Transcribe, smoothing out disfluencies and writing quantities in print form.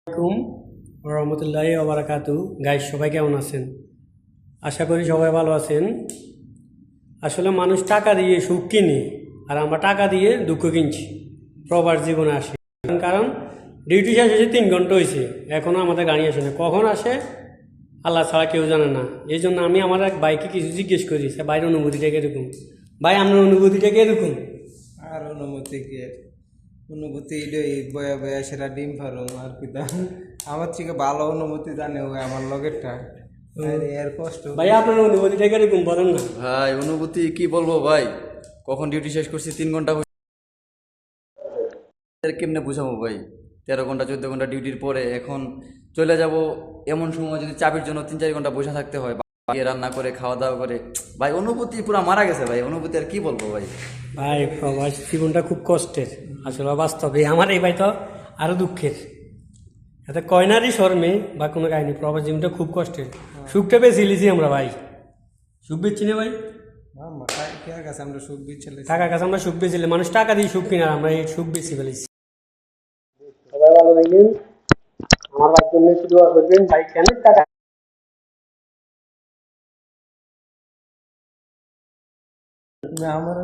আলাইকুম রহমতুল্লাহি ওয়া বারাকাতু। গাইস, সবাই কেমন আছেন? আশা করি সবাই ভালো আছেন। আসলে মানুষ টাকা দিয়ে সুখ কিনে, আর আমরা টাকা দিয়ে দুঃখ কিনছি প্রবাস জীবনে আসি। কারণ ডিউটি শেষ হয়েছে 3 ঘন্টা হয়েছে, এখনও আমাদের গাড়ি আসে না। কখন আসে আল্লাহ ছাড়া কেউ জানে না। এই জন্য আমি আমার এক ভাইকে কিছু জিজ্ঞেস করি, সে ভাইয়ের অনুভূতিটা কীরকম। ভাই, আপনার অনুভূতিটা কীরকম? আর অনুভূতি এই বয়া বয়া সেটা ডিম ফারুম আর কি আমার থেকে ভালো অনুভূতি জানে ওই আমার লগেরটা এর কষ্ট। ভাই, আপনার অনুভূতিটা কীরকম বলেন না। ভাই অনুভূতি কি বলবো ভাই, কখন ডিউটি শেষ করছি 3 ঘন্টা কেমনে বুঝাবো ভাই। 13 ঘন্টা 14 ঘন্টা ডিউটির পরে এখন চলে যাব, এমন সময় যদি চাবির জন্য 3-4 ঘন্টা বসে থাকতে হয়, গিয়ে রান্না করে খাওয়া দাওয়া করে, ভাই অনুভূতি পুরো মারা গেছে ভাই। অনুভূতি আর কি বলবো ভাই। ভাই, প্রবাস জীবনটা খুব কষ্টের, আসলে বাস্তবে আমার এই ভাই তো আরো দুঃখের। এতে কয়নারই শর্মে বা কোনো কাহিনী, প্রবাস জীবনটা খুব কষ্টের। সুখটা বেশি লিছি আমরা ভাই, সুখ বেচছি না ভাই। কাছে আমরা সুখ দিচ্ছি, টাকার কাছে আমরা সুখ বেচিলে, মানুষ টাকা দিয়ে সুখ কিনা, আমরা এই সুখ বেশি ফেলেছি। সবাই ভালো থাকবেন, আমার ভাইয়ের জন্য একটু দোয়া করবেন। ভাই কেন টাকা আমার